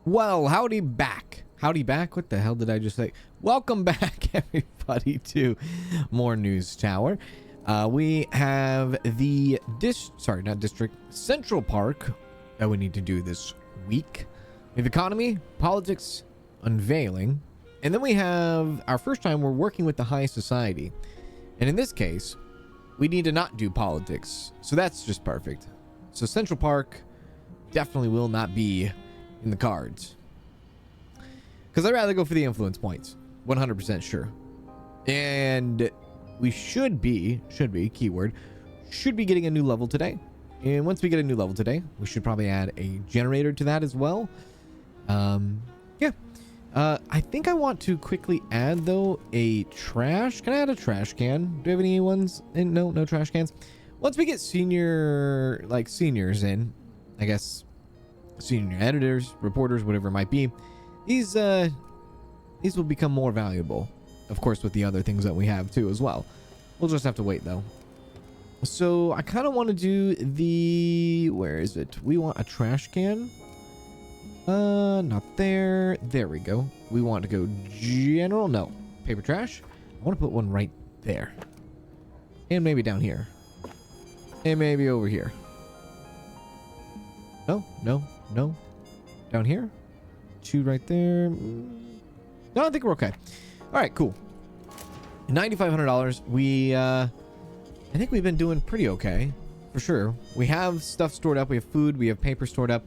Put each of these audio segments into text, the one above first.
Well, howdy back. Howdy back. What the hell did I just say? Welcome back, everybody, to more News Tower. We have the Central Park that we need to do this week. We have economy, politics, unveiling, and then we have our first time we're working with the high society. And in this case, we need to not do politics. So that's just perfect. So Central Park definitely will not be in the cards, because I'd rather go for the influence points. 100% sure. And we should be keyword should be getting a new level today. And once we get a new level today, we should probably add a generator to that as well. Yeah. I think I want to quickly add, though, a trash. Can I add a trash can? Do you have any ones? No trash cans. Once we get seniors in, I guess, senior editors, reporters, whatever it might be, these will become more valuable, of course, with the other things that we have too as well. We'll just have to wait, though. So I kind of want to do the, where is it? We want a trash can. Not there. There we go. We want to go general. No, paper trash. I want to put one right there, and maybe down here, and maybe over here. No. Down here. Two right there. No, I think we're okay. All right, cool. $9,500. I think we've been doing pretty okay, for sure. We have stuff stored up. We have food. We have paper stored up.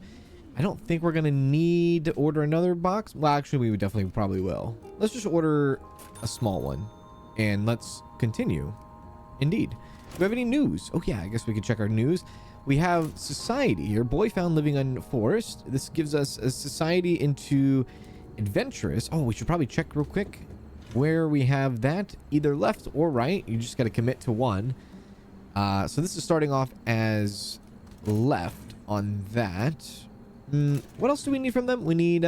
I don't think we're going to need to order another box. Well, actually, we definitely probably will. Let's just order a small one, and let's continue. Indeed. Do we have any news? Oh, yeah, I guess we could check our news. We have society here. Boy found living in forest. This gives us a society into adventurous. Oh, we should probably check real quick where we have that. Either left or right. You just got to commit to one. So this is starting off as left on that. What else do we need from them? We need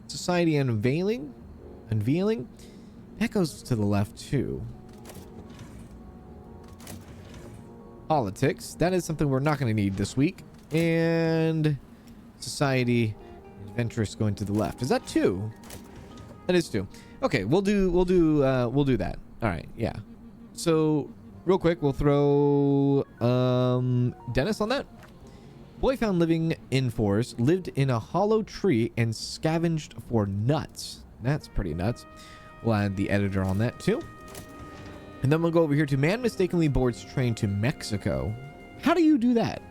society unveiling. That goes to the left too. Politics. That is something we're not going to need this week. And society adventurous going to the left. Is that 2? That is 2. Okay, we'll do that. All right, yeah. So real quick, we'll throw Dennis on that. Boy found living in forest, lived in a hollow tree, and scavenged for nuts. That's pretty nuts. We'll add the editor on that too. And then we'll go over here to man mistakenly boards train to Mexico. How do you do that?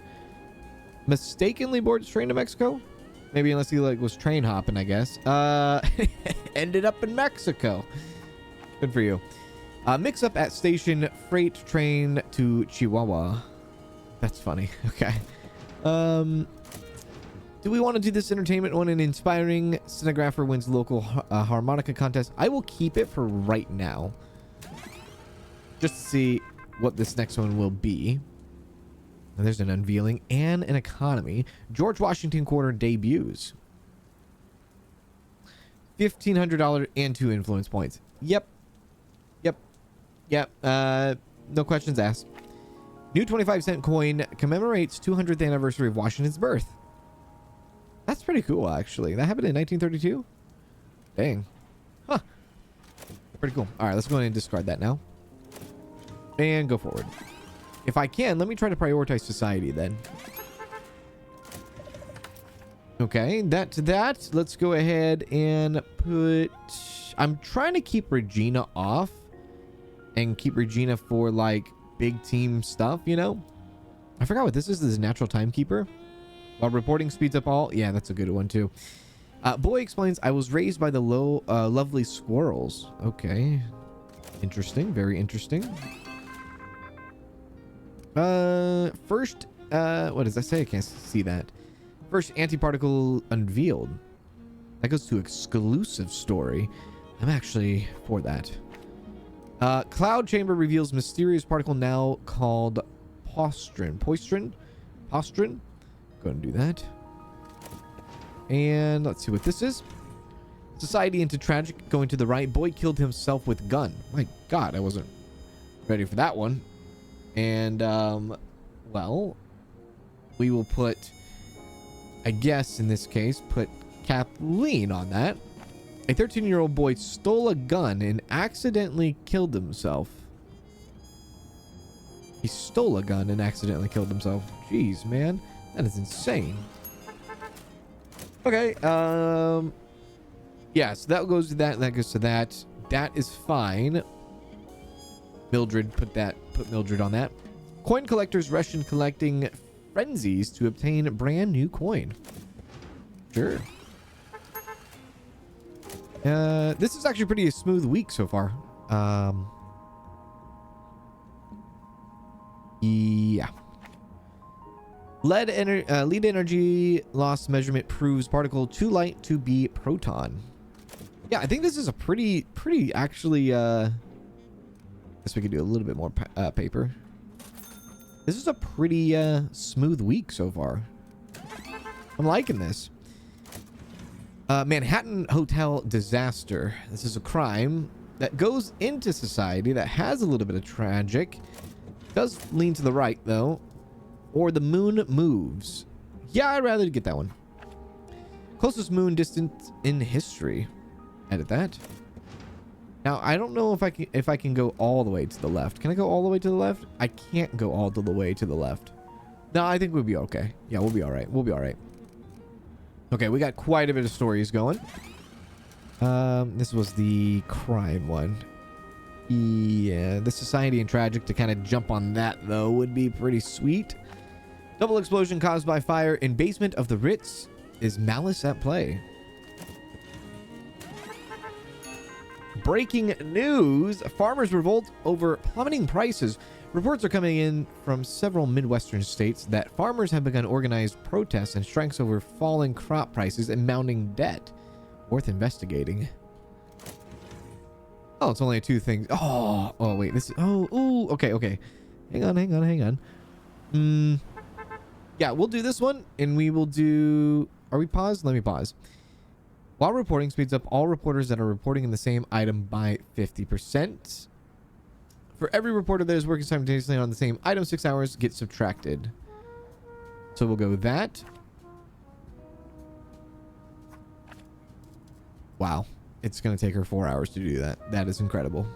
Mistakenly boards train to Mexico? Maybe unless he was train hopping, I guess. Ended up in Mexico. Good for you. Mix up at station freight train to Chihuahua. That's funny. Okay. Do we want to do this entertainment one? An inspiring stenographer wins local harmonica contest. I will keep it for right now, just to see what this next one will be. And there's an unveiling and an economy. George Washington Quarter debuts. $1,500 and 2 influence points. Yep. No questions asked. New 25-cent coin commemorates 200th anniversary of Washington's birth. That's pretty cool, actually. That happened in 1932? Dang. Huh. Pretty cool. All right, let's go ahead and discard that now. And go forward. If I can, let me try to prioritize society then. Okay, that to that. Let's go ahead and put... I'm trying to keep Regina off. And keep Regina for, like, big team stuff, you know? I forgot what this is. This is natural timekeeper. While reporting speeds up all... Yeah, that's a good one, too. Boy explains, I was raised by the lovely squirrels. Okay. Interesting. Very interesting. First, what does that say? I can't see that. First antiparticle unveiled. That goes to exclusive story. I'm actually for that. Cloud chamber reveals mysterious particle now called postrin. Postrin? Go ahead and do that. And let's see what this is. Society into tragic, going to the right. Boy killed himself with gun. My God, I wasn't ready for that one. And, well, we will put I guess in this case, put Kathleen on that. A 13-year-old boy stole a gun and accidentally killed himself. He stole a gun and accidentally killed himself. Jeez, man. That is insane. Okay, yeah, so that goes to that, and that goes to that. That is fine. Mildred, put Mildred on that. Coin collectors rush in collecting frenzies to obtain brand new coin. Sure. This is actually pretty a smooth week so far. Yeah. Lead energy loss measurement proves particle too light to be proton. Yeah, I think this is a pretty actually, guess we could do a little bit more paper. This is a pretty smooth week so far. I'm liking this. Manhattan Hotel disaster. This is a crime that goes into society that has a little bit of tragic. Does lean to the right though. Or the moon moves. Yeah, I'd rather get that one. Closest moon distance in history. Edit that. Now, I don't know if I can go all the way to the left. Can I go all the way to the left? I can't go all the way to the left. No, I think we'll be okay. Yeah, we'll be all right. We'll be all right. Okay, we got quite a bit of stories going. This was the crime one. Yeah, the society and tragic, to kind of jump on that though would be pretty sweet. Double explosion caused by fire in basement of the Ritz. Is malice at play? Breaking news. Farmers revolt over plummeting prices. Reports are coming in from several Midwestern states that farmers have begun organized protests and strikes over falling crop prices and mounting debt. Worth investigating. Oh, it's only two things. Oh, wait. This is... Oh, ooh. Okay. Hang on. Yeah, we'll do this one, and we will do... Are we paused? Let me pause. While reporting speeds up all reporters that are reporting in the same item by 50%. For every reporter that is working simultaneously on the same item, 6 hours get subtracted. So we'll go with that. Wow. It's going to take her 4 hours to do that. That is incredible.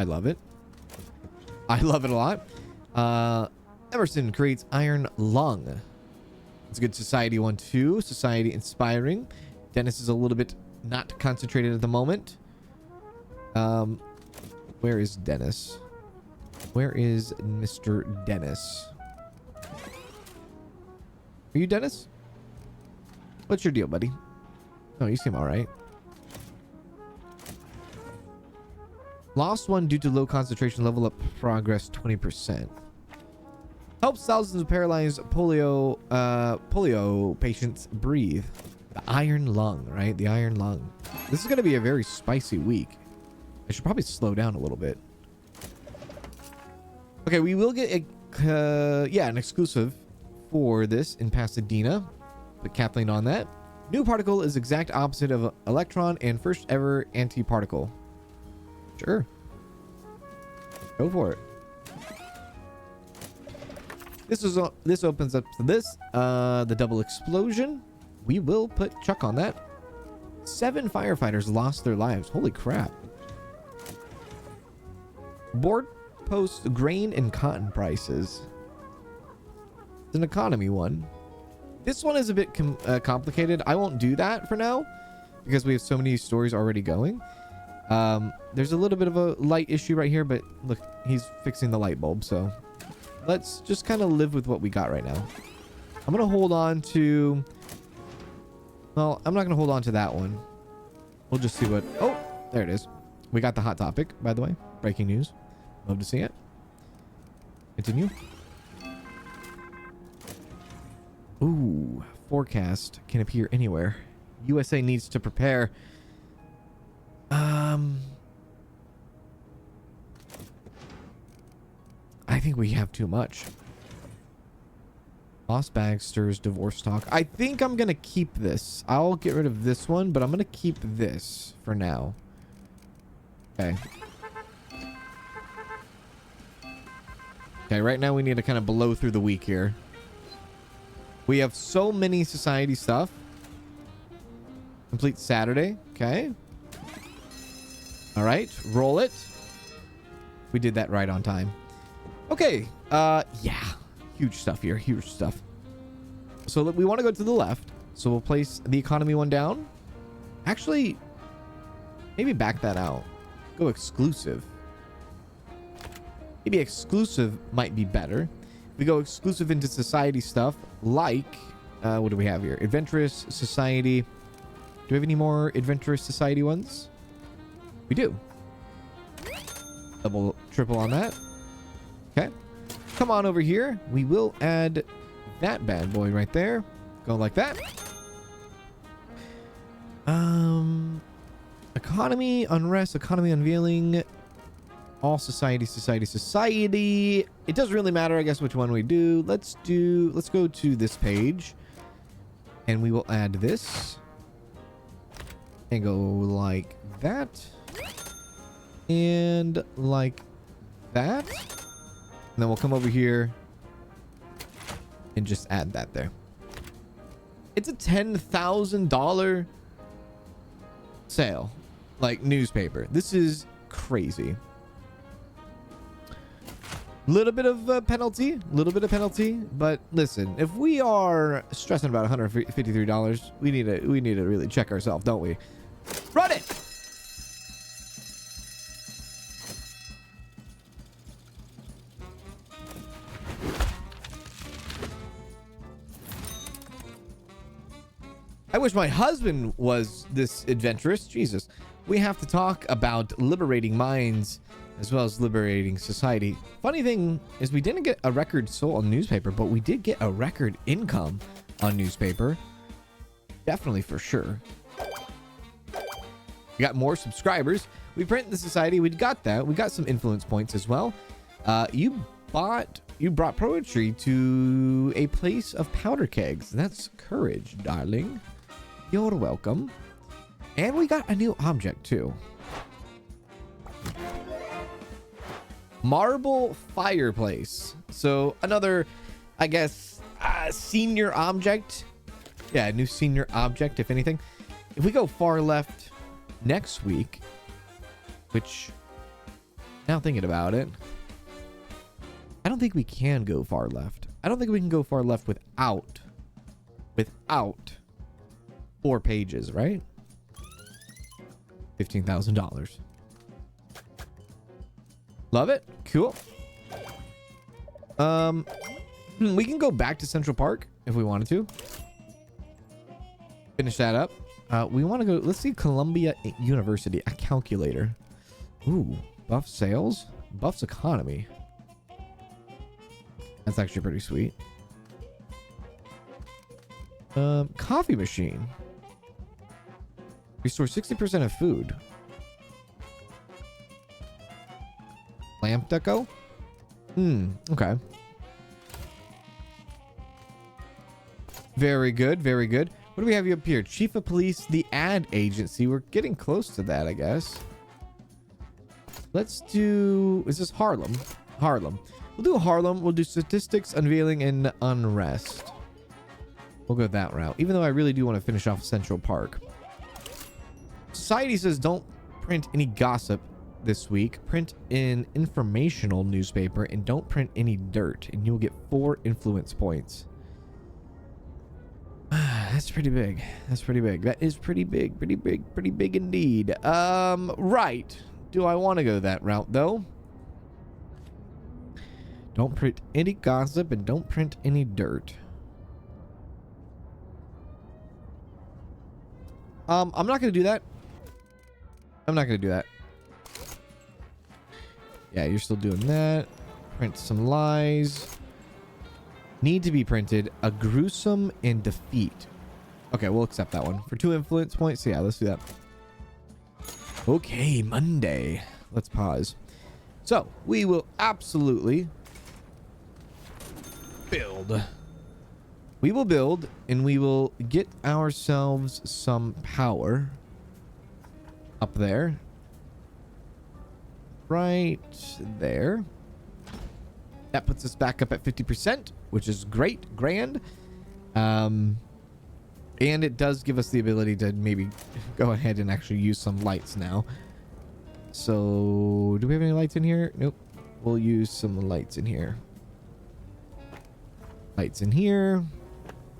I love it. I love it a lot. Emerson creates iron lung. It's a good society one too. Society inspiring. Dennis is a little bit not concentrated at the moment. Where is Dennis? Where is Mr. Dennis? Are you Dennis? What's your deal, buddy? Oh, you seem all right. Lost one due to low concentration. Level up progress 20%. Helps thousands of paralyzed polio patients breathe. The iron lung, right? The iron lung. This is going to be a very spicy week. I should probably slow down a little bit. Okay, we will get an exclusive for this in Pasadena. Put Kathleen on that. New particle is exact opposite of electron and first ever antiparticle. Sure. Go for it. This opens up to this. The double explosion. We will put Chuck on that. 7 firefighters lost their lives. Holy crap. Board posts grain and cotton prices. It's an economy one. This one is a bit complicated. I won't do that for now because we have so many stories already going. There's a little bit of a light issue right here, but look, he's fixing the light bulb. So let's just kind of live with what we got right now. I'm going to hold on to... Well, I'm not going to hold on to that one. We'll just see what... Oh, there it is. We got the hot topic, by the way. Breaking news. Love to see it. Continue. Ooh, forecast can appear anywhere. USA needs to prepare. I think we have too much. Lost bag stirs divorce talk. I think I'm going to keep this. I'll get rid of this one, but I'm going to keep this for now. Okay. Okay, right now we need to kind of blow through the week here. We have so many society stuff. Complete Saturday. Okay. All right. Roll it. We did that right on time. Okay. Yeah. Huge stuff here. Huge stuff. So we want to go to the left. So we'll place the economy one down. Actually, maybe back that out. Go exclusive. Maybe exclusive might be better. We go exclusive into society stuff like, what do we have here? Adventurous Society. Do we have any more Adventurous Society ones? We do. Double, triple on that. Okay. Come on over here. We will add that bad boy right there. Go like that. Economy, unrest, economy unveiling. All society. It doesn't really matter, I guess, which one we do. Let's go to this page. And we will add this. And go like that. And like that. And then we'll come over here. And just add that there. It's a $10,000 sale. Like newspaper. This is crazy. Little bit of penalty, but listen, if we are stressing about $153, we need to really check ourselves, don't we? Run it. I wish my husband was this adventurous. Jesus. We have to talk about liberating minds as well as liberating society. Funny thing is we didn't get a record sold on newspaper, but we did get a record income on newspaper. Definitely for sure. We got more subscribers. We print the society. We got that. We got some influence points as well. You brought poetry to a place of powder kegs. That's courage, darling. You're welcome. And we got a new object too. Marble fireplace. So another, I guess, senior object. Yeah, new senior object, if anything. If we go far left next week, which, now thinking about it, I don't think we can go far left. I don't think we can go far left without 4 pages, right? $15,000. Love it. Cool. We can go back to Central Park if we wanted to. Finish that up. We want to go, let's see, Columbia University, a calculator. Ooh, buff sales, buffs economy. That's actually pretty sweet. Coffee machine. Restore 60% of food. Lamp deco? Okay. Very good, very good. What do we have up here? Chief of Police, the ad agency. We're getting close to that, I guess. Let's do... Is this Harlem? Harlem. We'll do Harlem. We'll do statistics, unveiling, and unrest. We'll go that route. Even though I really do want to finish off Central Park. Society says don't print any gossip this week. Print an informational newspaper and don't print any dirt. And you'll get 4 influence points. That's pretty big. That's pretty big. That is pretty big. Pretty big indeed. Right. Do I want to go that route though? Don't print any gossip and don't print any dirt. I'm not going to do that. I'm not going to do that. Yeah, you're still doing that. Print some lies. Need to be printed. A gruesome and defeat. Okay, we'll accept that one. For 2 influence points. So yeah, let's do that. Okay, Monday. Let's pause. So, we will absolutely build. We will build and we will get ourselves some power up there. Right there. That puts us back up at 50%, which is great. Grand. And it does give us the ability to maybe go ahead and actually use some lights now. So do we have any lights in here? Nope. We'll use some lights in here. Lights in here.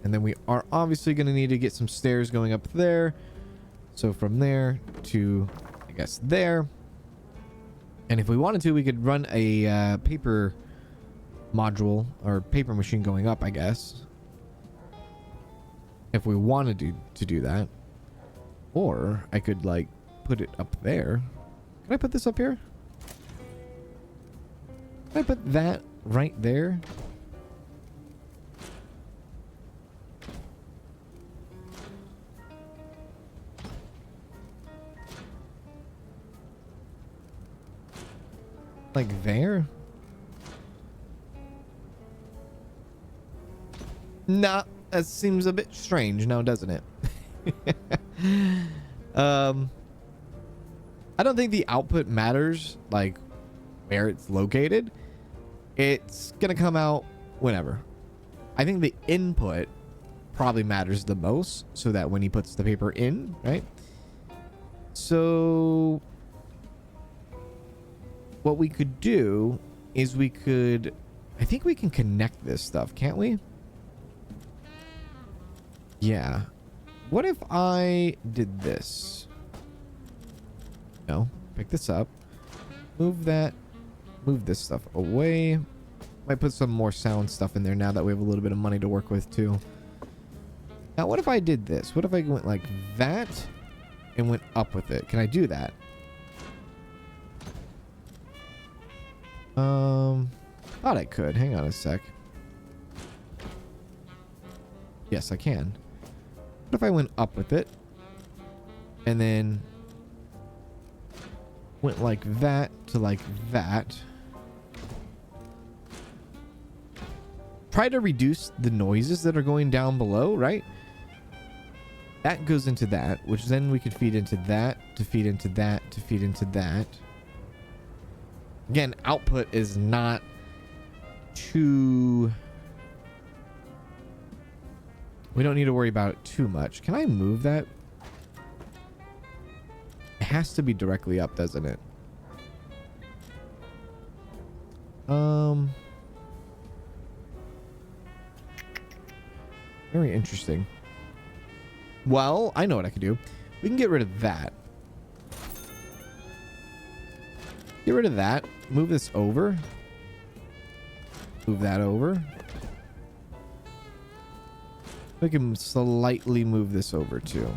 And then we are obviously going to need to get some stairs going up there. So from there to, I guess, there. And if we wanted to, we could run a paper module or paper machine going up, I guess. If we wanted to do that. Or I could, like, put it up there. Can I put this up here? Can I put that right there? Like there? Nah, that seems a bit strange now, doesn't it? I don't think the output matters, like where it's located. It's gonna come out whenever. I think the input probably matters the most, so that when he puts the paper in, right? So what we could do is we could, I think we can connect this stuff, can't we? Yeah. What if I did this? No. Pick this up. Move that. Move this stuff away. Might put some more sound stuff in there now that we have a little bit of money to work with too. Now, what if I did this? What if I went like that and went up with it? Can I do that? Thought I could. Hang on a sec. Yes, I can. What if I went up with it and then went like that to like that? Try to reduce the noises that are going down below, right? That goes into that, which then we could feed into that, to feed into that, to feed into that. Again, output is not too... We don't need to worry about it too much. Can I move that? It has to be directly up, doesn't it? Very interesting. Well, I know what I could do. We can get rid of that. Get rid of that. Move this over. Move that over. We can slightly move this over too.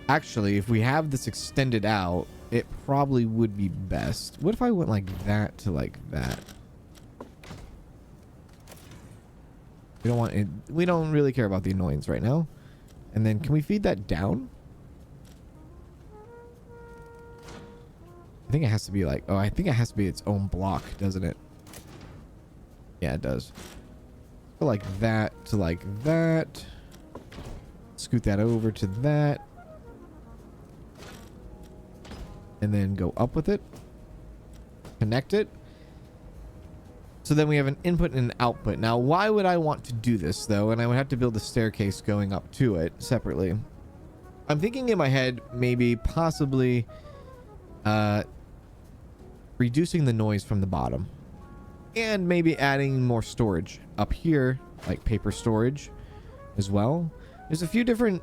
Actually, if we have this extended out, it probably would be best. What if I went like that to like that? We don't want it. We don't really care about the annoyance right now. And then can we feed that down? I think it has to be like, oh, I think it has to be its own block, doesn't it? Yeah, it does. So like that to like that. Scoot that over to that. And then go up with it. Connect it. So then we have an input and an output. Now, why would I want to do this, though? And I would have to build a staircase going up to it separately. I'm thinking in my head, maybe possibly reducing the noise from the bottom. And maybe adding more storage up here, like paper storage as well. There's a few different,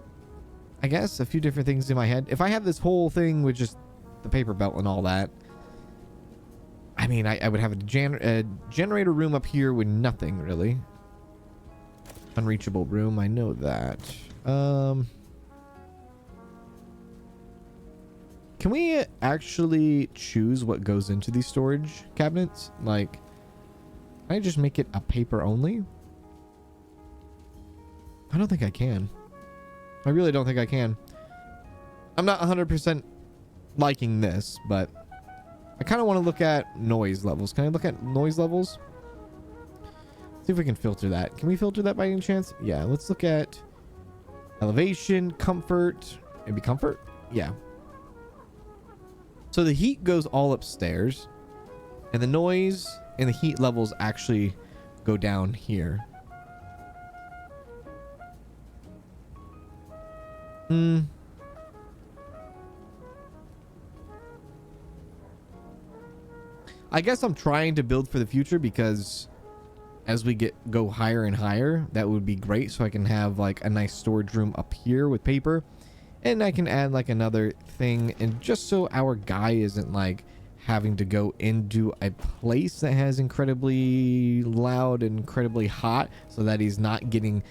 I guess, a few different things in my head. If I have this whole thing with just the paper belt and all that, I mean, I would have a generator room up here with nothing, really. Unreachable room, I know that. Can we actually choose what goes into these storage cabinets? Like, can I just make it a paper only? I don't think I can. I really don't think I can. I'm not 100% liking this, but I kind of want to look at noise levels. Can I look at noise levels? See if we can filter that. Can we filter that by any chance? Yeah, let's look at elevation, comfort. Maybe comfort? Yeah. So the heat goes all upstairs, and the noise and the heat levels actually go down here. I guess I'm trying to build for the future, because as we go higher and higher, that would be great. So I can have like a nice storage room up here with paper, and I can add like another thing, and just so our guy isn't like having to go into a place that has incredibly loud and incredibly hot, so that he's not getting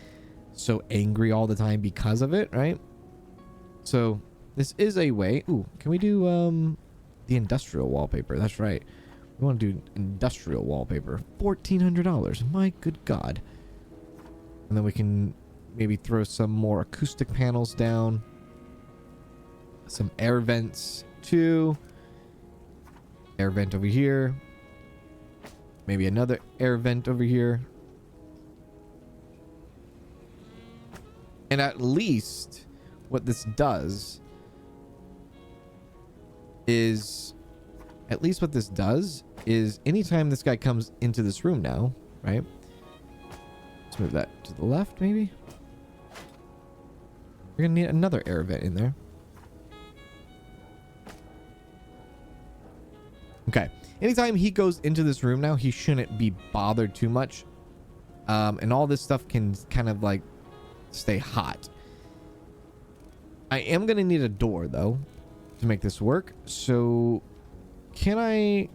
so angry all the time because of it, right? So this is a way. Ooh, can we do the industrial wallpaper? That's right. We want to do industrial wallpaper. $1,400. My good God. And then we can maybe throw some more acoustic panels down. Some air vents too. Air vent over here. Maybe another air vent over here. And at least what this does is... anytime this guy comes into this room now, right? Let's move that to the left, maybe. We're gonna need another air vent in there. Okay. Anytime he goes into this room now, he shouldn't be bothered too much. And all this stuff can kind of like stay hot. I am gonna need a door though to make this work. So can I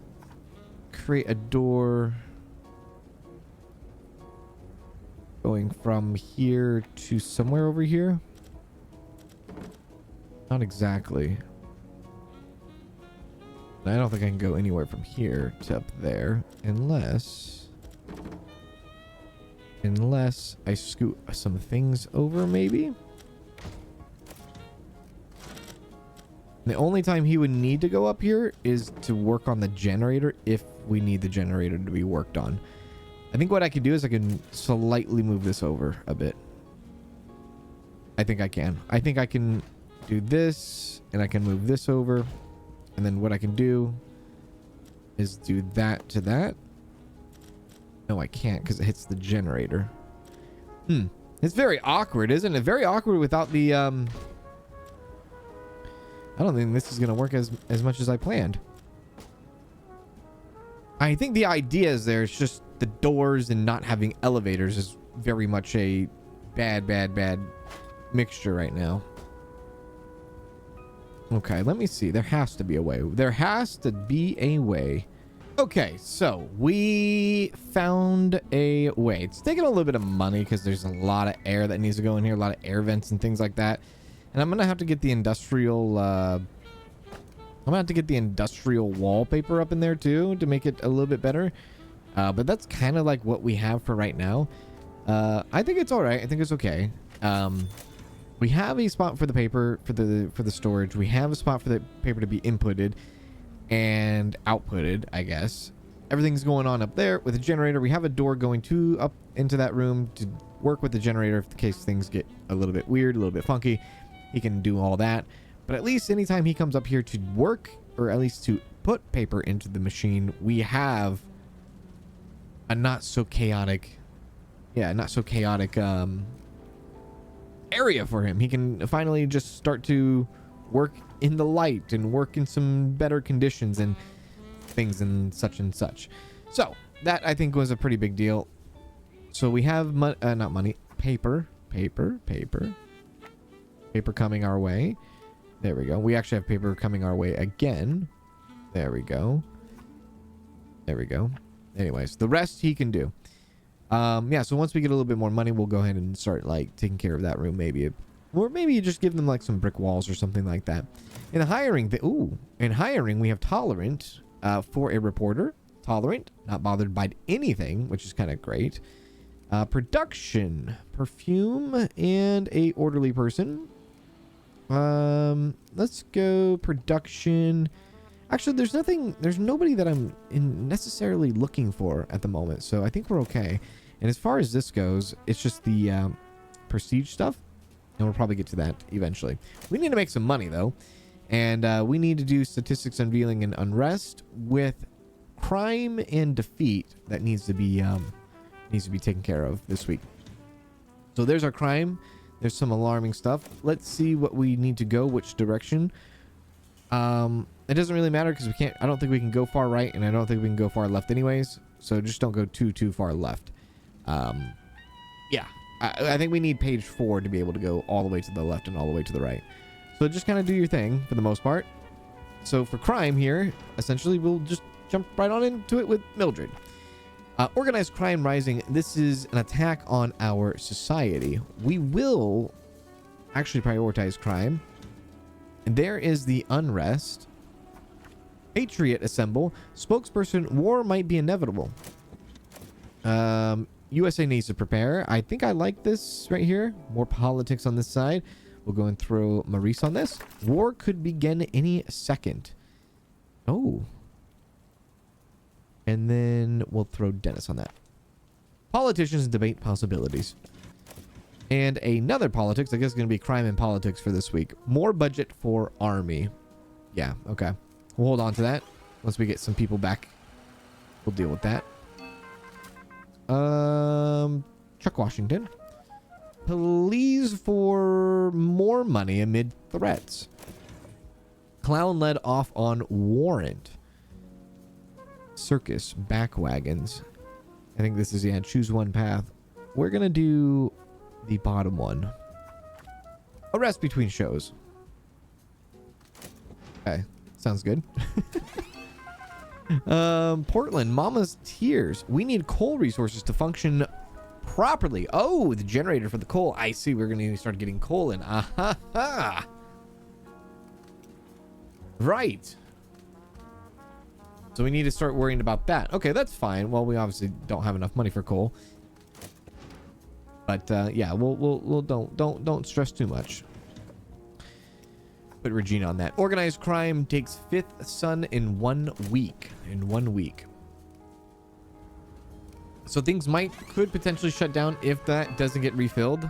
create a door going from here to somewhere over here? Not exactly. I don't think I can go anywhere from here to up there unless I scoot some things over, maybe. The only time he would need to go up here is to work on the generator, if we need the generator to be worked on. I think what I can do is I can slightly move this over a bit. I think I can. I think I can do this, and I can move this over. And then what I can do is do that to that. No, I can't, because it hits the generator. It's very awkward, isn't it? Very awkward without the... I don't think this is going to work as much as I planned. I think the idea is there. It's just the doors and not having elevators is very much a bad mixture right now. Okay, let me see. There has to be a way. There has to be a way. Okay, so we found a way. It's taking a little bit of money because there's a lot of air that needs to go in here, a lot of air vents and things like that. And I'm gonna have to get the industrial wallpaper up in there too to make it a little bit better. But that's kind of like what we have for right now. I think it's all right. I think it's okay. We have a spot for the paper for the storage. We have a spot for the paper to be inputted and outputted, I guess. Everything's going on up there with the generator. We have a door going up into that room to work with the generator if the case things get a little bit weird, a little bit funky. He can do all that. But at least anytime he comes up here to work, or at least to put paper into the machine, we have a not so chaotic area for him. He can finally just start to work in the light and work in some better conditions and things and such. So that, I think, was a pretty big deal. So we have paper coming our way. There we go. We actually have paper coming our way again. There we go. Anyways, the rest he can do. Yeah, so once we get a little bit more money, we'll go ahead and start like taking care of that room, maybe. Or maybe you just give them like some brick walls or something like that. In hiring, we have tolerant for a reporter. Tolerant, not bothered by anything, which is kind of great. Production, perfume, and a orderly person. Let's go production. Actually, there's nobody that I'm necessarily looking for at the moment, so I think we're okay. And as far as this goes, it's just the prestige stuff, and we'll probably get to that eventually. We need to make some money though, and we need to do statistics unveiling and unrest with crime and defeat that needs to be taken care of this week. So there's our crime. There's some alarming stuff. Let's see what we need to go, which direction. It doesn't really matter because we can't. I don't think we can go far right, and I don't think we can go far left anyways. So just don't go too far left. Yeah, I think we need page 4 to be able to go all the way to the left and all the way to the right. So just kind of do your thing for the most part. So for crime here, essentially, we'll just jump right on into it with Mildred. Organized crime rising. This is an attack on our society. We will actually prioritize crime. And there is the unrest. Patriot assemble. Spokesperson, war might be inevitable. USA needs to prepare. I think I like this right here. More politics on this side. We'll go and throw Maurice on this. War could begin any second. Oh. And then we'll throw Dennis on that. Politicians debate possibilities. And another politics, I guess it's going to be crime and politics for this week. More budget for army. Yeah, okay. We'll hold on to that. Once we get some people back, we'll deal with that. Chuck Washington. Please for more money amid threats. Clown led off on warrant. Circus back wagons. I think this is, yeah, choose one path. We're gonna do the bottom one. A rest between shows. Okay, sounds good. Portland, Mama's Tears. We need coal resources to function properly. Oh, the generator for the coal. I see. We're gonna start getting coal in. Ah-ha-ha. Right. So we need to start worrying about that. Okay, that's fine. Well, we obviously don't have enough money for coal. But yeah, we'll don't stress too much. Put Regina on that. Organized crime takes 5th son in 1 week. In 1 week. So things could potentially shut down if that doesn't get refilled.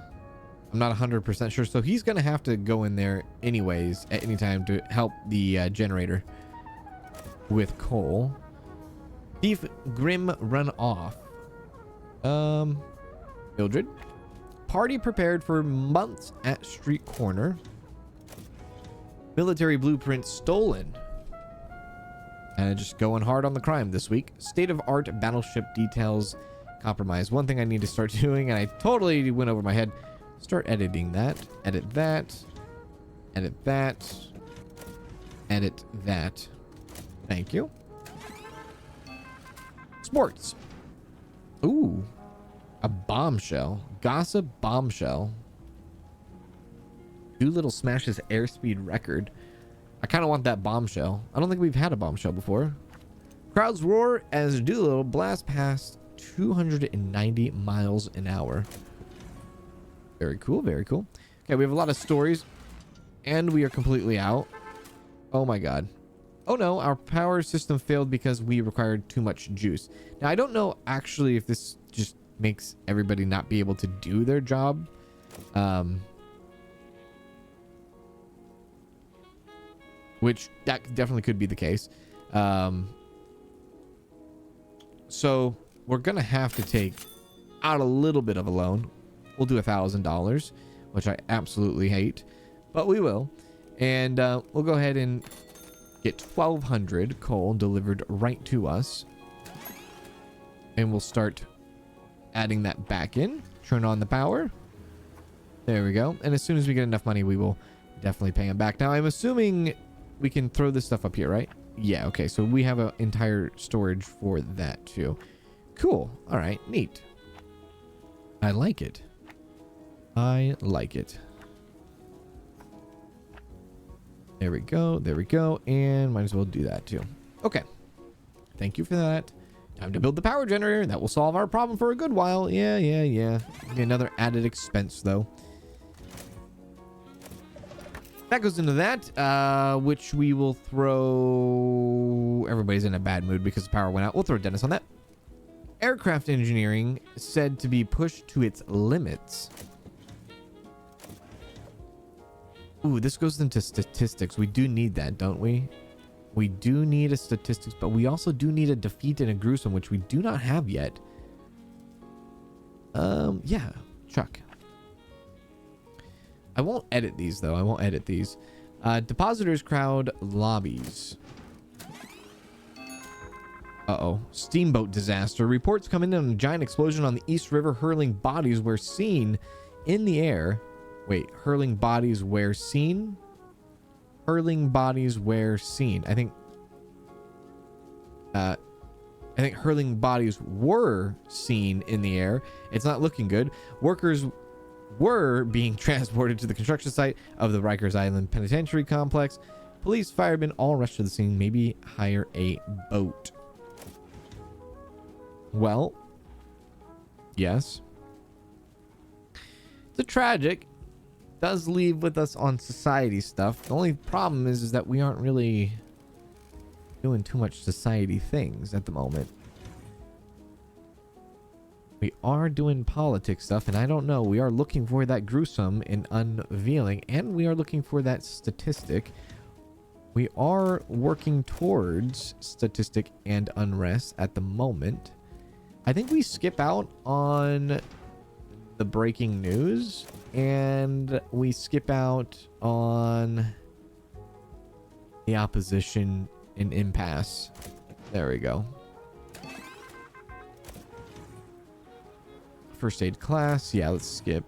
I'm not 100% sure. So he's gonna have to go in there anyways at any time to help the generator with coal. Thief Grim run off. Mildred. Party prepared for months at street corner. Military blueprint stolen. And just going hard on the crime this week. State of art battleship details compromised. One thing I need to start doing, and I totally went over my head. Start editing that. Edit that. Edit that. Edit that. Thank you. Sports. Ooh. A bombshell. Gossip bombshell. Doolittle smashes airspeed record. I kind of want that bombshell. I don't think we've had a bombshell before. Crowds roar as Doolittle blasts past 290 miles an hour. Very cool, very cool. Okay, we have a lot of stories. And we are completely out. Oh my god. Oh no, our power system failed because we required too much juice. Now, I don't know actually if this just makes everybody not be able to do their job. Which that definitely could be the case. So we're gonna have to take out a little bit of a loan. We'll do $1,000, which I absolutely hate, but we will. And we'll go ahead and get 1,200 coal delivered right to us. And we'll start adding that back in. Turn on the power. There we go. And as soon as we get enough money, we will definitely pay him back. Now, I'm assuming we can throw this stuff up here, right? Yeah, okay. So we have an entire storage for that too. Cool. All right, neat. I like it. I like it. There we go. There we go. And might as well do that too. Okay. Thank you for that. Time to build the power generator. That will solve our problem for a good while. Yeah. Another added expense though. That goes into that, which we will throw... Everybody's in a bad mood because the power went out. We'll throw Dennis on that. Aircraft engineering said to be pushed to its limits. Ooh, this goes into statistics. We do need that, don't we? We do need a statistics, but we also do need a defeat and a gruesome, which we do not have yet. Yeah, Chuck. I won't edit these, though. I won't edit these. Depositors crowd lobbies. Uh-oh. Steamboat disaster. Reports come in on a giant explosion on the East River. Hurling bodies were seen in the air. Wait, hurling bodies were seen? Hurling bodies were seen. I think hurling bodies were seen in the air. It's not looking good. Workers were being transported to the construction site of the Rikers Island Penitentiary Complex. Police, firemen all rushed to the scene. Maybe hire a boat. Well, yes. It's a tragic. Does leave with us on society stuff. The only problem is that we aren't really doing too much society things at the moment. We are doing politics stuff, and I don't know. We are looking for that gruesome and unveiling, and we are looking for that statistic. We are working towards statistic and unrest at the moment. I think we skip out on the breaking news, and we skip out on the opposition and impasse. There we go. First aid class. Yeah, let's skip.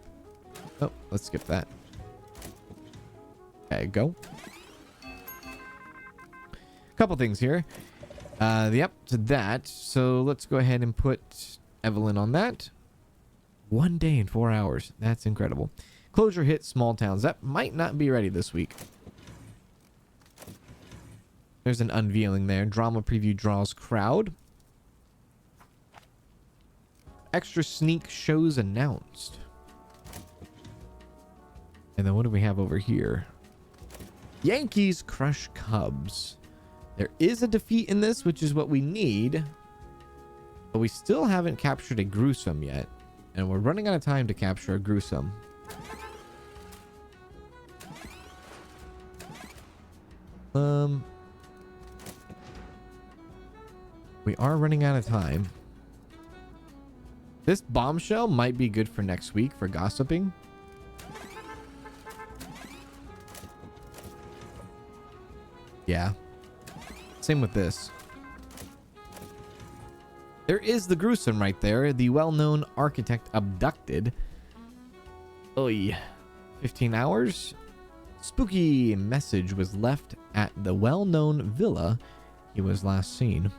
Oh, let's skip that. Okay, go. Couple things here. Yep, to that. So let's go ahead and put Evelyn on that. 1 day and 4 hours. That's incredible. Closure hit small towns. That might not be ready this week. There's an unveiling there. Drama preview draws crowd. Extra sneak shows announced. And then what do we have over here? Yankees crush Cubs. There is a defeat in this, which is what we need. But we still haven't captured a gruesome yet. And we're running out of time to capture a gruesome. We are running out of time. This bombshell might be good for next week for gossiping. Yeah. Same with this. There is the gruesome right there. The well-known architect abducted. Oy. 15 hours. Spooky message was left at the well-known villa he was last seen.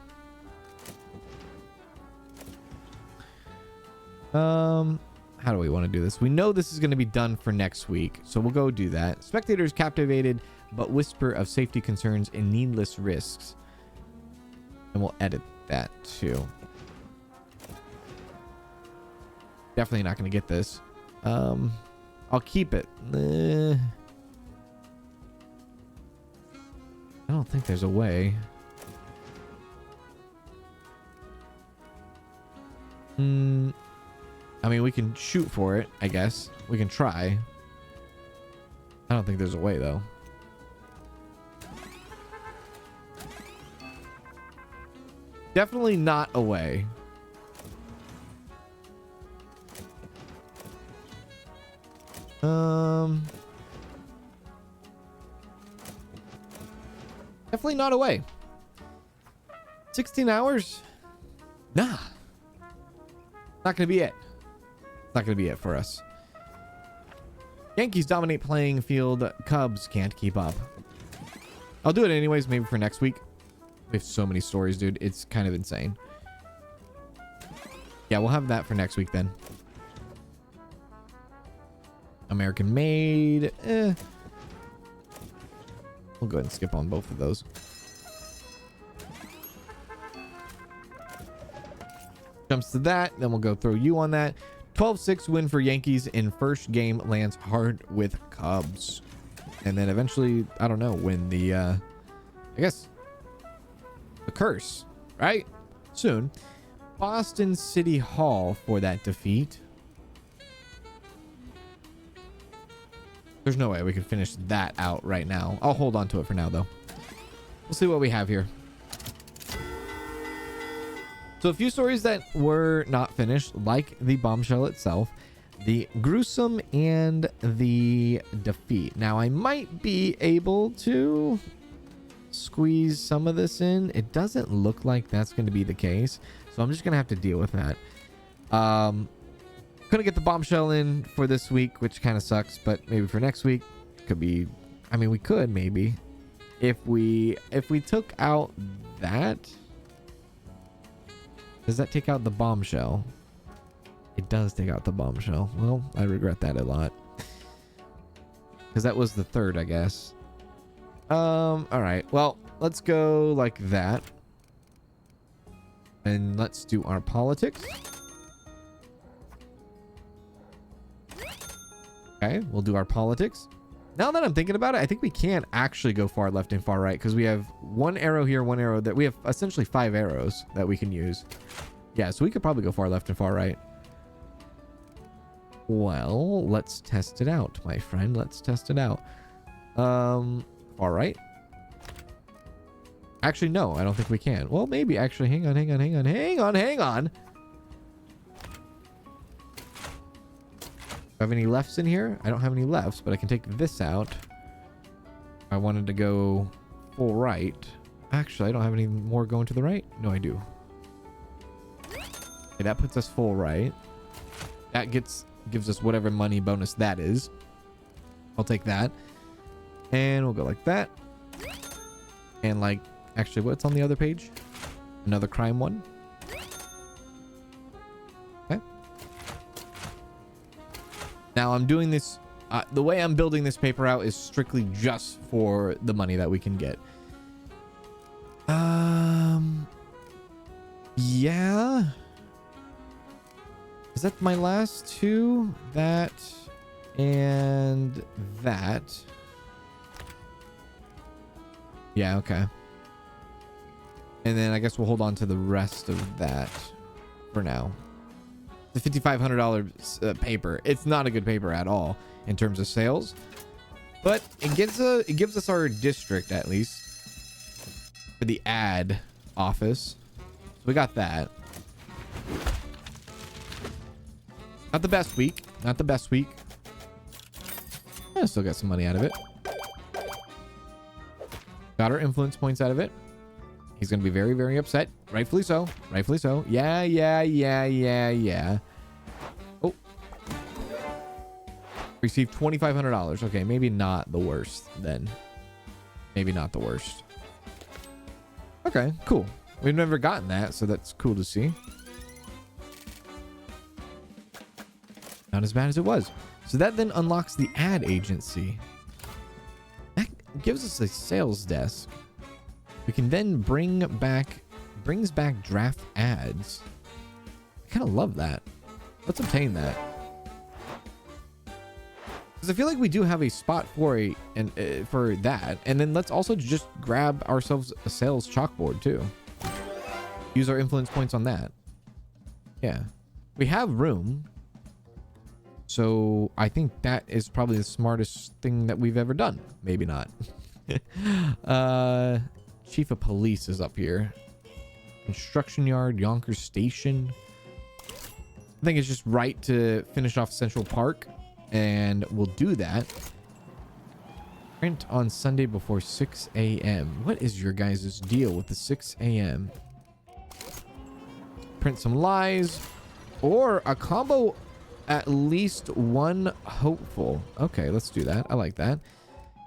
How do we want to do this? We know this is going to be done for next week, so we'll go do that. Spectators captivated, but whisper of safety concerns and needless risks. And we'll edit that too. Definitely not going to get this. I'll keep it. I don't think there's a way. I mean, we can shoot for it, I guess. We can try. I don't think there's a way, though. Definitely not a way. Definitely not a way. 16 hours? Nah. Not gonna be it. Not gonna be it for us. Yankees dominate playing field. Cubs can't keep up. I'll do it anyways, maybe for next week. We have so many stories, dude. It's kind of insane. Yeah, we'll have that for next week then. American made. We'll go ahead and skip on both of those. Jumps to that. Then we'll go throw you on that. 12-6 win for Yankees in first game lands hard with Cubs. And then eventually, I don't know, win the, I guess, the curse, right? Soon. Boston City Hall for that defeat. There's no way we can finish that out right now. I'll hold on to it for now, though. We'll see what we have here. So a few stories that were not finished, like the bombshell itself, the gruesome, and the defeat. Now, I might be able to squeeze some of this in. It doesn't look like that's going to be the case, so I'm just going to have to deal with that. Couldn't get the bombshell in for this week, which kind of sucks, but maybe for next week could be. I mean, we could maybe if we took out that. Does that take out the bombshell? It does take out the bombshell. Well, I regret that a lot, because that was the third, I guess. All right. Well, let's go like that, and let's do our politics. Okay, we'll do our politics. Now that I'm thinking about it, I think we can actually go far left and far right, because we have one arrow here, one arrow that we have essentially 5 arrows that we can use. Yeah, so we could probably go far left and far right. Well, let's test it out, my friend. Let's test it out. Far right. Actually, no, I don't think we can. Well, maybe actually. Hang on. Do I have any lefts in here? I don't have any lefts, but I can take this out. I wanted to go full right. Actually, I don't have any more going to the right. No, I do. Okay, that puts us full right. That gives us whatever money bonus that is. I'll take that. And we'll go like that. And like, actually, what's on the other page? Another crime one. Okay. Now I'm doing this, the way I'm building this paper out is strictly just for the money that we can get. Yeah. Is that my last two? That and that. Yeah, okay. And then I guess we'll hold on to the rest of that for now. The $5,500 paper. It's not a good paper at all in terms of sales, but it gives us our district at least for the ad office. So we got that. Not the best week. Not the best week. I still got some money out of it. Got our influence points out of it. He's going to be very, very upset. Rightfully so. Rightfully so. Yeah. Oh. Received $2,500. Okay, maybe not the worst then. Maybe not the worst. Okay, cool. We've never gotten that, so that's cool to see. Not as bad as it was. So that then unlocks the ad agency. That gives us a sales desk. We can then brings back draft ads. I kind of love that. Let's obtain that. Because I feel like we do have a spot for for that. And then let's also just grab ourselves a sales chalkboard too. Use our influence points on that. Yeah. We have room. So I think that is probably the smartest thing that we've ever done. Maybe not. Chief of Police is up here. Construction Yard, Yonkers Station. I think it's just right to finish off Central Park, and we'll do that. Print on Sunday before 6 a.m. What is your guys' deal with the 6 a.m.? Print some lies or a combo, at least one hopeful. Okay, let's do that. I like that.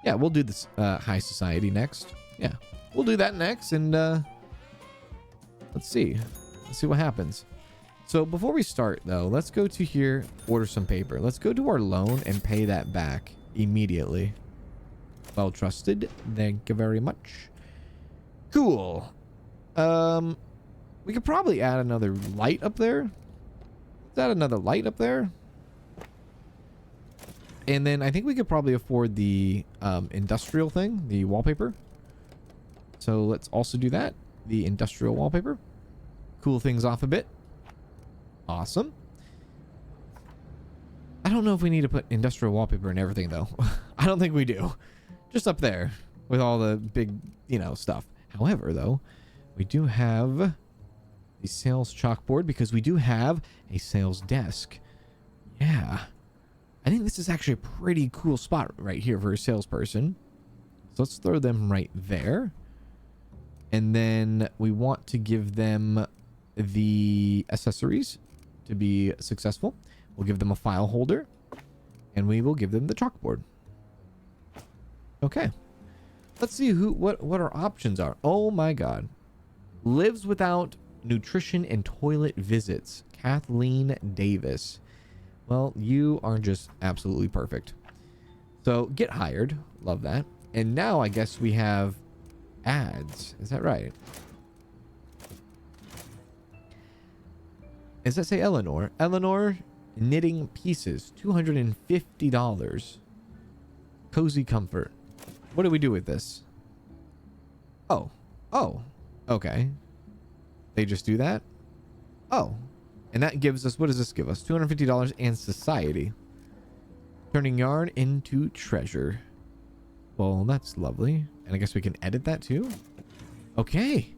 Yeah, we'll do this high society next. Yeah, we'll do that next, and let's see what happens. So before we start though, let's go to here, order some paper. Let's go to our loan and pay that back immediately. Well trusted. Thank you very much. Cool. We could probably add another light up there. Let's add another light up there. And then I think we could probably afford the industrial thing, the wallpaper. So let's also do that. The industrial wallpaper. Cool things off a bit. Awesome. I don't know if we need to put industrial wallpaper in everything though. I don't think we do. Just up there. with all the big, stuff. However, though, we do have the sales chalkboard because we do have a sales desk. Yeah. I think this is actually a pretty cool spot right here for a salesperson. So let's throw them right there. And then we want to give them the accessories to be successful. We'll give them a file holder. And we will give them the chalkboard. Okay. Let's see what our options are. Oh my god. Lives without nutrition and toilet visits. Kathleen Davis. Well, you are just absolutely perfect. So get hired. Love that. And now I guess we have ads. Is that right? Does that say Eleanor? Eleanor knitting pieces. $250. Cozy comfort. What do we do with this? Oh. Oh. Okay. They just do that? Oh. And that gives us, what does this give us? $250 and society. Turning yarn into treasure. Well, that's lovely. And I guess we can edit that too. Okay.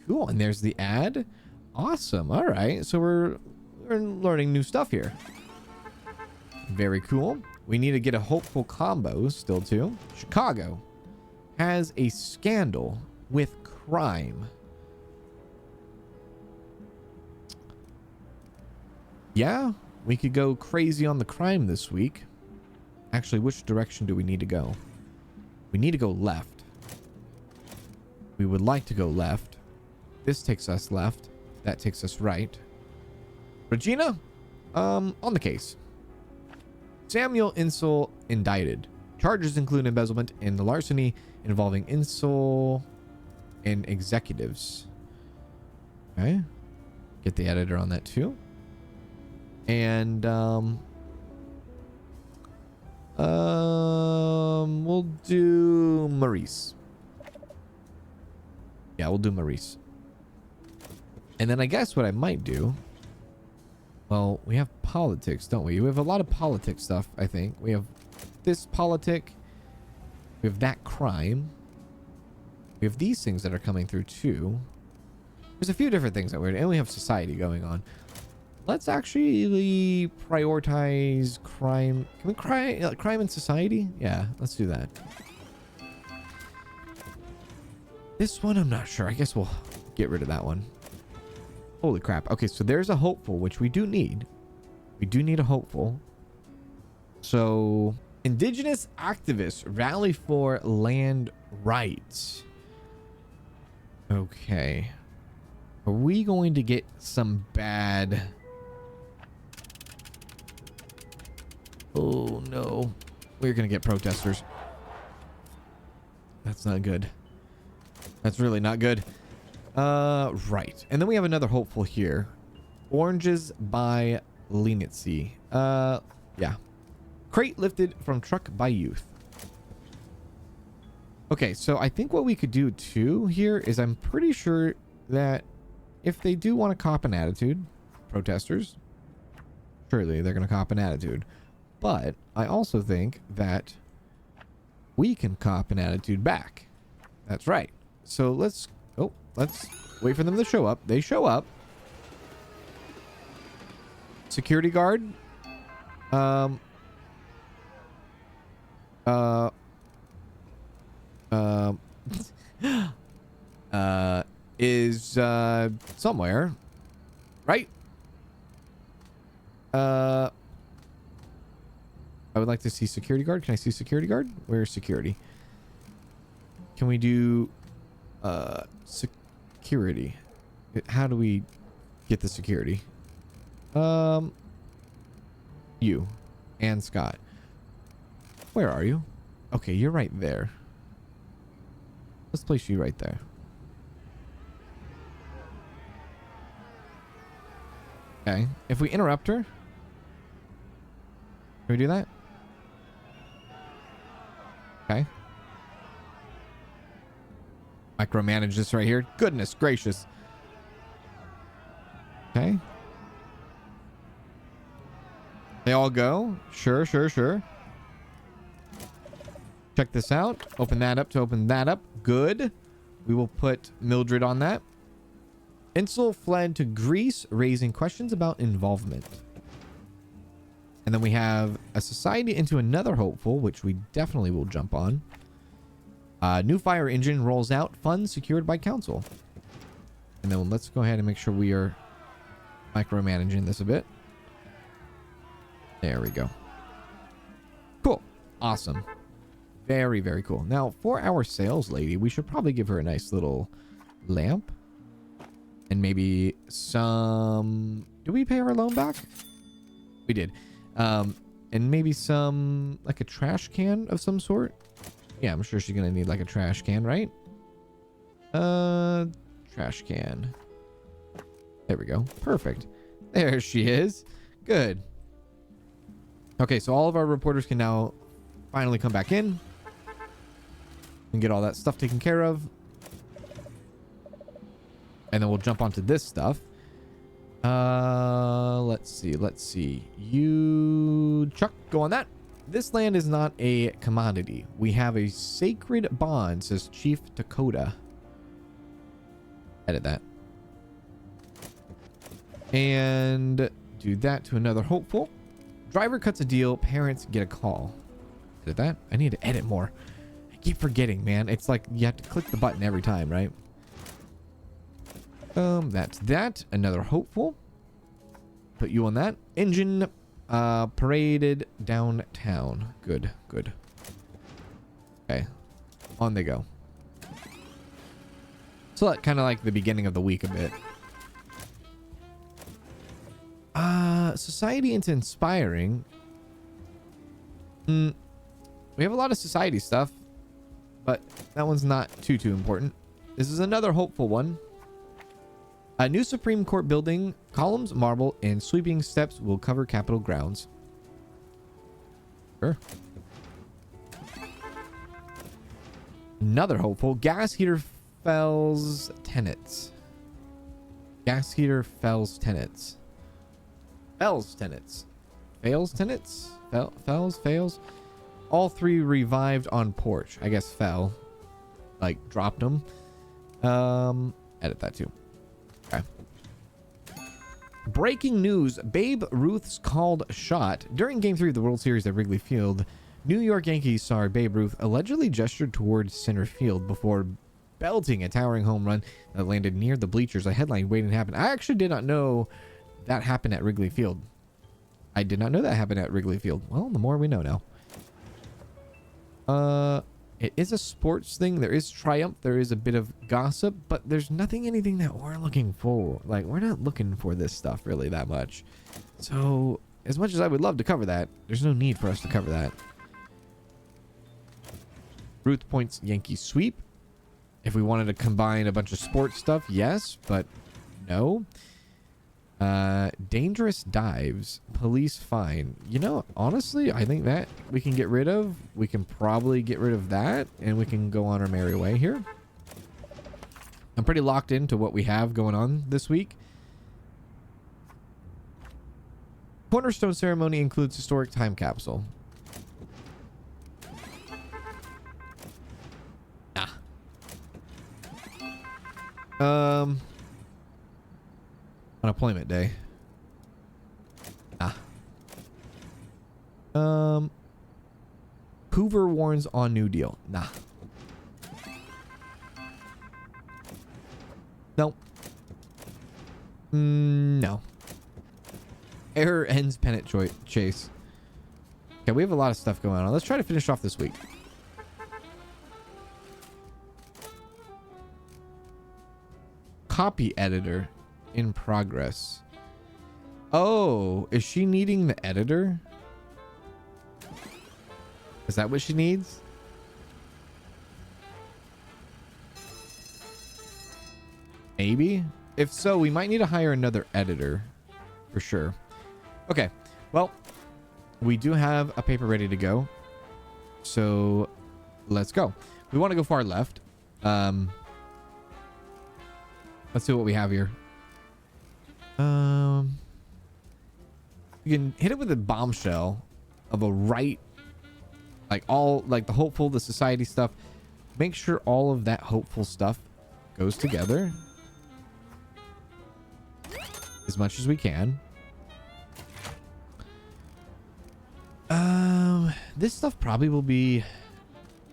Cool. And there's the ad. Awesome. All right. So we're learning new stuff here. Very cool. We need to get a hopeful combo still too. Chicago has a scandal with crime. Yeah, we could go crazy on the crime this week. Actually, which direction do we need to go? We need to go left. We would like to go left. This takes us left. That takes us right. Regina, on the case. Samuel Insel indicted. Charges include embezzlement and larceny involving Insel and executives. Okay. Get the editor on that too. And we'll do Maurice. Yeah, we'll do Maurice. And then I guess what I might do, well, we have politics, don't we? We have a lot of politics stuff, I think. We have this politic. We have that crime. We have these things that are coming through too. There's a few different things that we're doing. And we have society going on. Let's actually prioritize crime. Can we crime and society? Yeah, let's do that. This one, I'm not sure. I guess we'll get rid of that one. Holy crap. Okay, so there's a hopeful, which we do need. We do need a hopeful. So, indigenous activists rally for land rights. Okay. Are we going to get some bad... Oh, no. We're going to get protesters. That's not good. That's really not good. Right. And then we have another hopeful here. Oranges by leniency. Yeah. Crate lifted from truck by youth. Okay, so I think what we could do too here is I'm pretty sure that if they do want to cop an attitude, protesters, surely they're going to cop an attitude. But I also think that we can cop an attitude back. That's right. So let's wait for them to show up. They show up. Security guard. Is somewhere, right? I would like to see security guard. Can I see security guard? Where's security? Can we do security? How do we get the security? You and Scott. Where are you? Okay, you're right there. Let's place you right there. Okay. If we interrupt her, can we do that? Okay. Micromanage this right here. Goodness gracious. Okay. They all go? Sure. Check this out. Open that up to open that up. Good. We will put Mildred on that. Insel fled to Greece, raising questions about involvement. And then we have a society into another hopeful, which we definitely will jump on. New fire engine rolls out. Funds secured by council. And then let's go ahead and make sure we are micromanaging this a bit. There we go. Cool. Awesome. Very, very cool. Now, for our sales lady, we should probably give her a nice little lamp. And maybe some... Did we pay our loan back? We did. And maybe some... Like a trash can of some sort? Yeah, I'm sure she's going to need like a trash can, right? Trash can. There we go. Perfect. There she is. Good. Okay, so all of our reporters can now finally come back in and get all that stuff taken care of. And then we'll jump onto this stuff. Let's see. You, Chuck, go on that. This land is not a commodity. We have a sacred bond, says Chief Dakota. Edit that. And do that to another hopeful. Driver cuts a deal. Parents get a call. Edit that. I need to edit more. I keep forgetting, man. It's like you have to click the button every time, right? That's that. Another hopeful. Put you on that. Engine paraded downtown. Good, good. Okay. On they go. So that kind of like the beginning of the week a bit. Society into inspiring. We have a lot of society stuff, but that one's not too important. This is another hopeful one. A new Supreme Court building, columns, marble, and sweeping steps will cover Capitol grounds. Sure. Another hopeful. Gas heater fells tenants. Gas heater fells tenants. Fells tenants. Fails tenants? Fells? Fails? All three revived on porch. I guess fell. Like, dropped them. Edit that too. Okay. Breaking news. Babe Ruth's called shot. During Game 3 of the World Series at Wrigley Field, New York Yankees star Babe Ruth allegedly gestured towards center field before belting a towering home run that landed near the bleachers. A headline waiting to happen. I actually did not know that happened at Wrigley Field. I did not know that happened at Wrigley Field. Well, the more we know now. It is a sports thing. There is triumph. There is a bit of gossip, but there's anything that we're looking for. Like, we're not looking for this stuff really that much. So, as much as I would love to cover that, there's no need for us to cover that. Ruth points Yankee sweep. If we wanted to combine a bunch of sports stuff, yes, but no. Dangerous dives. Police fine. You know, honestly, I think that we can get rid of. We can probably get rid of that, and we can go on our merry way here. I'm pretty locked into what we have going on this week. Cornerstone ceremony includes historic time capsule. Unemployment day. Hoover warns on New Deal. Nah. No. No. Error ends pennant chase. Okay, we have a lot of stuff going on. Let's try to finish off this week. Copy editor in progress. Oh, is she needing the editor? Is that what she needs? Maybe. If so, we might need to hire another editor for sure. Okay. Well, we do have a paper ready to go. So let's go. We want to go far left. Let's see what we have here. You can hit it with a bombshell of a right Like all, like the hopeful, the society stuff. Make sure all of that hopeful stuff goes together as much as we can. This stuff probably will be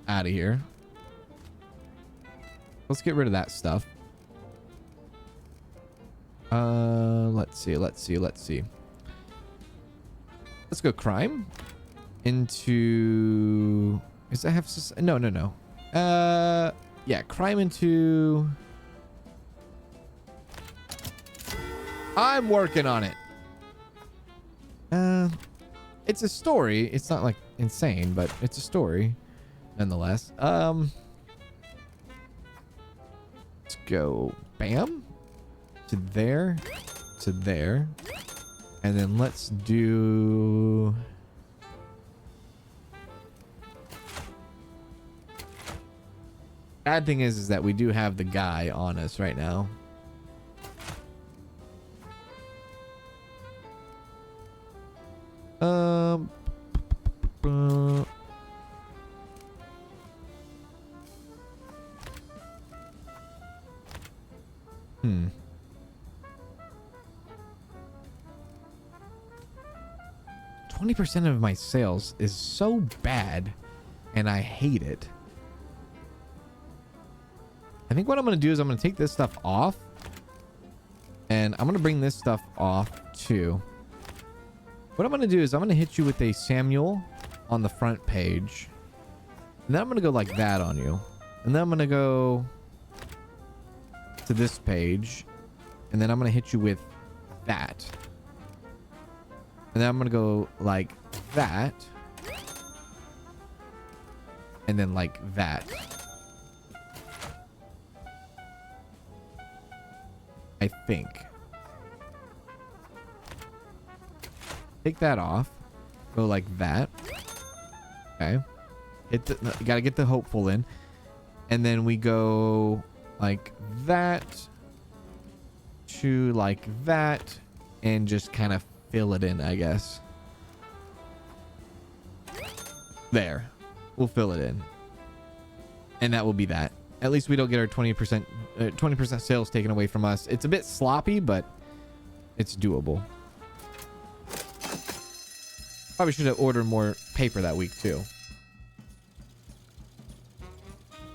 out of here. Let's get rid of that stuff. Let's see. Let's go crime into. Does that have? No. Yeah, crime into. I'm working on it. It's a story. It's not like insane, but it's a story nonetheless. Let's go bam to there, and then let's do. Bad thing is that we do have the guy on us right now. Hmm. 20% of my sales is so bad, and I hate it. I think what I'm going to do is I'm going to take this stuff off, and I'm going to bring this stuff off too. What I'm going to do is I'm going to hit you with a Samuel on the front page, and then I'm going to go like that on you, and then I'm going to go to this page, and then I'm going to hit you with that, and then I'm going to go like that, and then like that. I think. Take that off. Go like that. Okay. Hit the, you gotta get the hopeful in. And then we go like that to like that and just kind of fill it in, I guess. There. We'll fill it in. And that will be that. At least we don't get our 20% sales taken away from us. It's a bit sloppy, but it's doable. Probably should have ordered more paper that week too.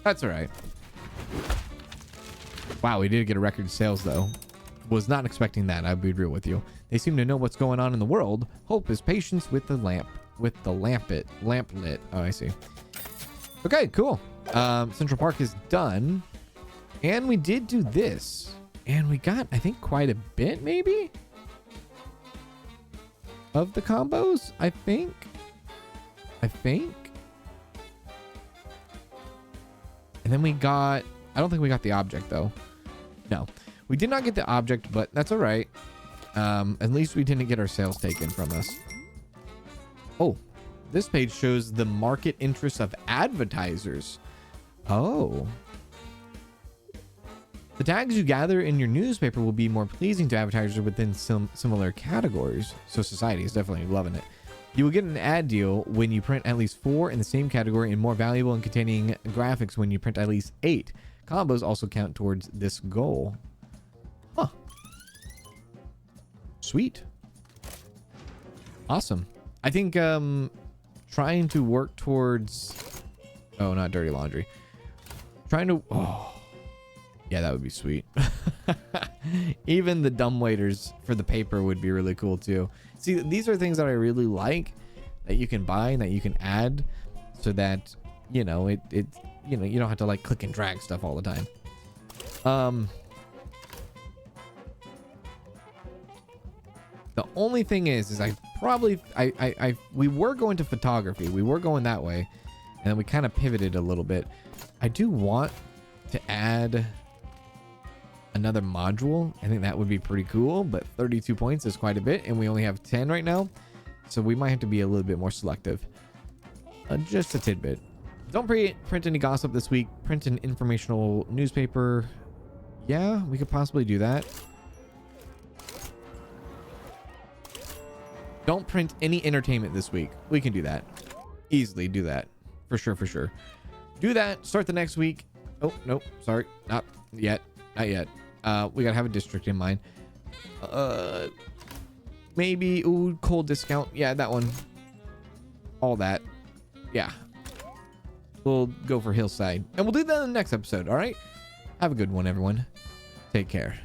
That's all right. Wow, we did get a record sales though. Was not expecting that. I'll be real with you. They seem to know what's going on in the world. Hope is patience with the lamp. With the lamp lit. Oh, I see. Okay, cool. Central Park is done. And we did do this. And we got, I think, quite a bit, maybe? Of the combos, I think. And then we got, I don't think we got the object, though. No. We did not get the object, but that's all right. At least we didn't get our sales taken from us. Oh, this page shows the market interests of advertisers. Oh. The tags you gather in your newspaper will be more pleasing to advertisers within some similar categories. So society is definitely loving it. You will get an ad deal when you print at least 4 in the same category and more valuable and containing graphics when you print at least 8. Combos also count towards this goal. Huh. Sweet. Awesome. I think trying to work towards... Oh, not dirty laundry. Trying to... Oh. Yeah, that would be sweet. Even the dumb waiters for the paper would be really cool too. See, these are things that I really like that you can buy and that you can add so that, you know, you don't have to like click and drag stuff all the time. The only thing is we were going to photography. We were going that way and then we kind of pivoted a little bit. I do want to add another module. I think that would be pretty cool, but 32 points is quite a bit and we only have 10 right now, so we might have to be a little bit more selective. Just a tidbit. Don't print any gossip this week. Print an informational newspaper. Yeah, we could possibly do that. Don't print any entertainment this week. We can do that. Easily do that. For sure, for sure. Do that. Start the next week. Oh, nope. Sorry. Not yet. Not yet. We gotta have a district in mind. Maybe, ooh, coal discount. Yeah, that one. All that. Yeah. We'll go for hillside. And we'll do that in the next episode, all right? Have a good one, everyone. Take care.